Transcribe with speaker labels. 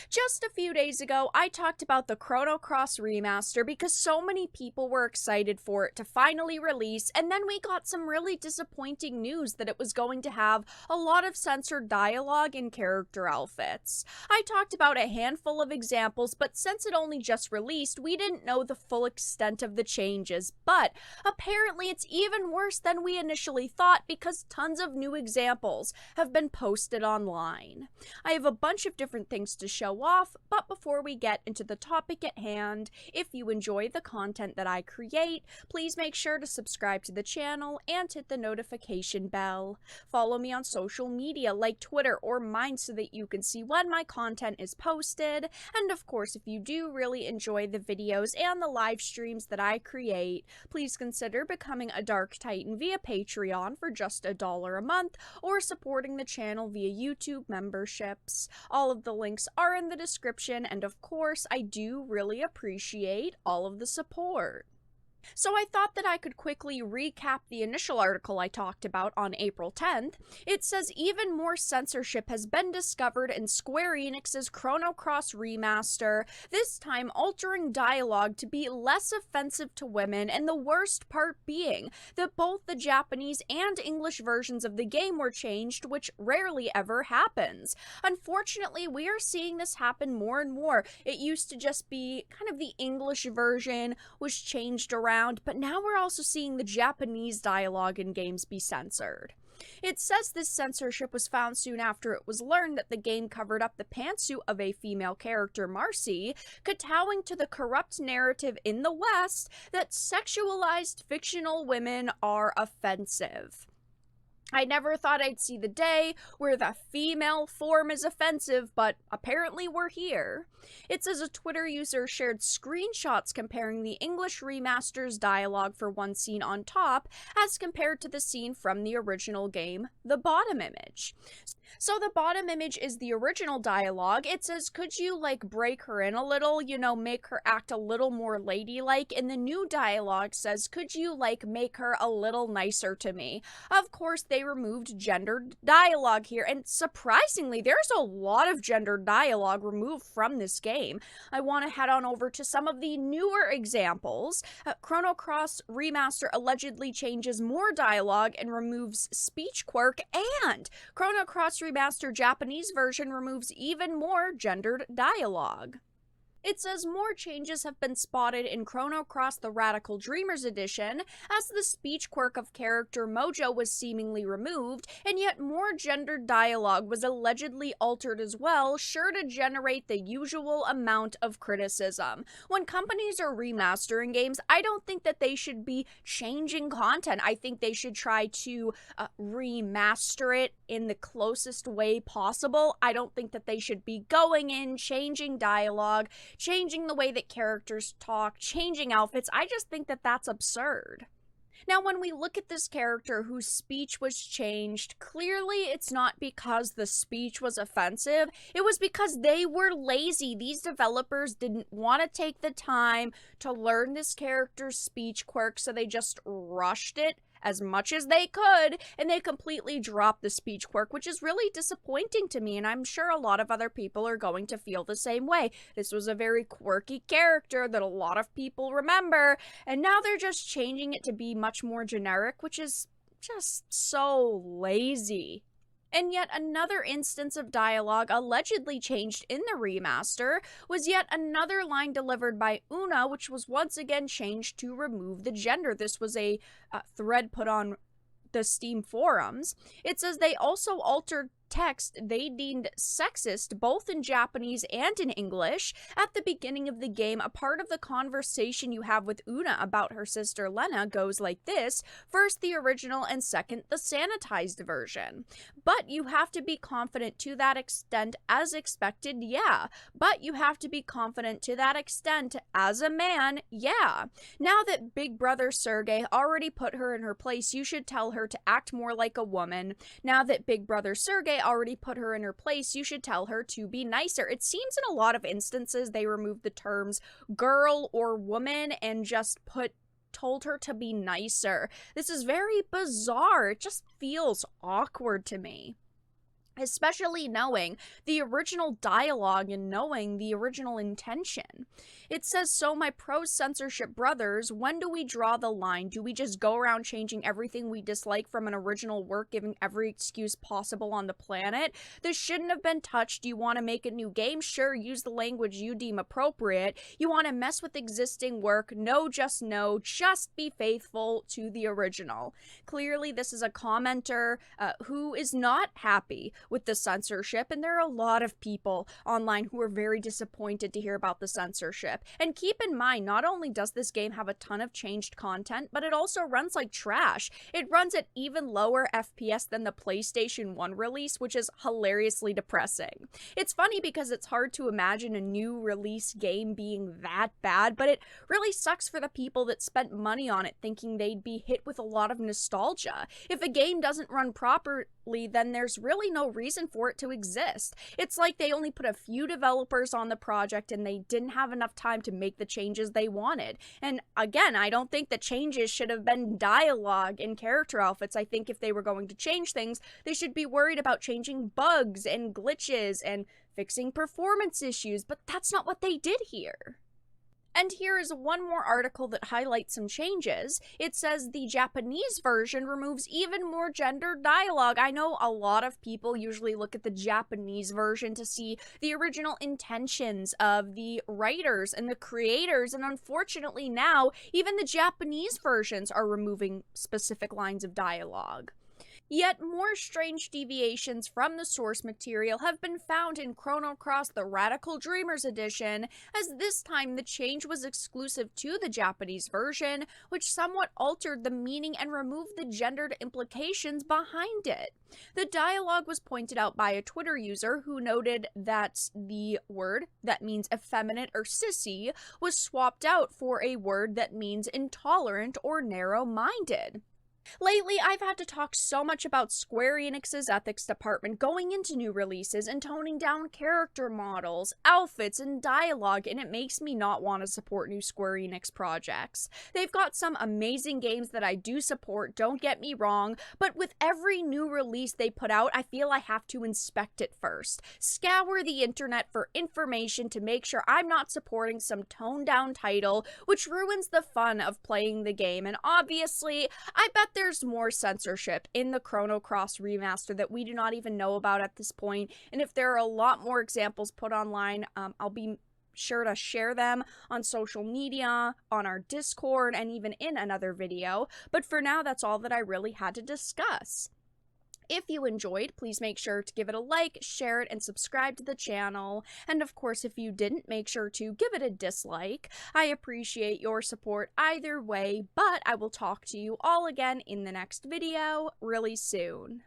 Speaker 1: Just a few days ago, I talked about the Chrono Cross Remaster because so many people were excited for it to finally release, and then we got some really disappointing news that it was going to have a lot of censored dialogue and character outfits. I talked about a handful of examples, but since it only just released, we didn't know the full extent of the changes, but apparently it's even worse than we initially thought because tons of new examples have been posted online. I have a bunch of different things to show off, but before we get into the topic at hand, if you enjoy the content that I create, please make sure to subscribe to the channel and hit the notification bell. Follow me on social media like Twitter or mine so that you can see when my content is posted, and of course if you do really enjoy the videos and the live streams that I create, please consider becoming a Dark Titan via Patreon for just $1 a month or supporting the channel via YouTube memberships. All of the links are in the description, and of course, I do really appreciate all of the support. So I thought that I could quickly recap the initial article I talked about on April 10th. It says even more censorship has been discovered in Square Enix's Chrono Cross Remaster, this time altering dialogue to be less offensive to women, and the worst part being that both the Japanese and English versions of the game were changed, which rarely ever happens. Unfortunately, we are seeing this happen more and more. It used to just be kind of the English version was changed around, but now we're also seeing the Japanese dialogue in games be censored. It says this censorship was found soon after it was learned that the game covered up the pantsuit of a female character, Marcy, kowtowing to the corrupt narrative in the West that sexualized fictional women are offensive. I never thought I'd see the day where the female form is offensive, but apparently we're here. It says a Twitter user shared screenshots comparing the English remaster's dialogue for one scene on top as compared to the scene from the original game, the bottom image. So the bottom image is the original dialogue. It says, could you break her in a little, make her act a little more ladylike? And the new dialogue says, could you make her a little nicer to me? Of course, they removed gendered dialogue here, and surprisingly, there's a lot of gendered dialogue removed from this game. I want to head on over to some of the newer examples. Chrono Cross Remaster allegedly changes more dialogue and removes speech quirk, and Chrono Cross Remaster Japanese version removes even more gendered dialogue. It says more changes have been spotted in Chrono Cross the Radical Dreamers edition, as the speech quirk of character Mojo was seemingly removed, and yet more gendered dialogue was allegedly altered as well, sure to generate the usual amount of criticism. When companies are remastering games, I don't think that they should be changing content. I think they should try to remaster it in the closest way possible. I don't think that they should be going in, changing dialogue, changing the way that characters talk, changing outfits. I just think that that's absurd. Now, when we look at this character whose speech was changed, clearly it's not because the speech was offensive. It was because they were lazy. These developers didn't want to take the time to learn this character's speech quirk, so they just rushed it as much as they could, and they completely dropped the speech quirk, which is really disappointing to me, and I'm sure a lot of other people are going to feel the same way. This was a very quirky character that a lot of people remember, and now they're just changing it to be much more generic, which is just so lazy. And yet another instance of dialogue allegedly changed in the remaster was yet another line delivered by Una, which was once again changed to remove the gender. This was a thread put on the Steam forums. It says they also altered text they deemed sexist both in Japanese and in English. At the beginning of the game, a part of the conversation you have with Una about her sister Lena goes like this: first the original and second the sanitized version. But you have to be confident to that extent as expected, yeah. But you have to be confident to that extent as a man, yeah. Now that Big Brother Sergey already put her in her place, you should tell her to act more like a woman. Now that Big Brother Sergey already put her in her place, you should tell her to be nicer. It seems in a lot of instances they removed the terms girl or woman and just told her to be nicer. This is very bizarre. It just feels awkward to me. especially knowing the original dialogue and knowing the original intention. It says, so my pro-censorship brothers, when do we draw the line? Do we just go around changing everything we dislike from an original work, giving every excuse possible on the planet? This shouldn't have been touched. You want to make a new game? Sure, use the language you deem appropriate. You want to mess with existing work? No, just be faithful to the original. Clearly, this is a commenter who is not happy with the censorship, and there are a lot of people online who are very disappointed to hear about the censorship. And keep in mind, not only does this game have a ton of changed content, but it also runs like trash. It runs at even lower FPS than the PlayStation 1 release, which is hilariously depressing. It's funny because it's hard to imagine a new release game being that bad, but it really sucks for the people that spent money on it thinking they'd be hit with a lot of nostalgia. If a game doesn't run properly, then there's really no reason for it to exist. It's like they only put a few developers on the project and they didn't have enough time to make the changes they wanted. And again, I don't think the changes should have been dialogue and character outfits. I think if they were going to change things, they should be worried about changing bugs and glitches and fixing performance issues, but that's not what they did here. And here is one more article that highlights some changes. It says the Japanese version removes even more gendered dialogue. I know a lot of people usually look at the Japanese version to see the original intentions of the writers and the creators, and unfortunately now, even the Japanese versions are removing specific lines of dialogue. Yet more strange deviations from the source material have been found in Chrono Cross the Radical Dreamers edition, as this time the change was exclusive to the Japanese version, which somewhat altered the meaning and removed the gendered implications behind it. The dialogue was pointed out by a Twitter user who noted that the word that means effeminate or sissy was swapped out for a word that means intolerant or narrow-minded. Lately, I've had to talk so much about Square Enix's ethics department going into new releases and toning down character models, outfits, and dialogue, and it makes me not want to support new Square Enix projects. They've got some amazing games that I do support, don't get me wrong, but with every new release they put out, I feel I have to inspect it first. Scour the internet for information to make sure I'm not supporting some toned-down title, which ruins the fun of playing the game, and obviously, I bet there's more censorship in the Chrono Cross remaster that we do not even know about at this point, and if there are a lot more examples put online, I'll be sure to share them on social media, on our Discord, and even in another video. But for now, that's all that I really had to discuss. If you enjoyed, please make sure to give it a like, share it, and subscribe to the channel. And of course, if you didn't, make sure to give it a dislike. I appreciate your support either way, but I will talk to you all again in the next video really soon.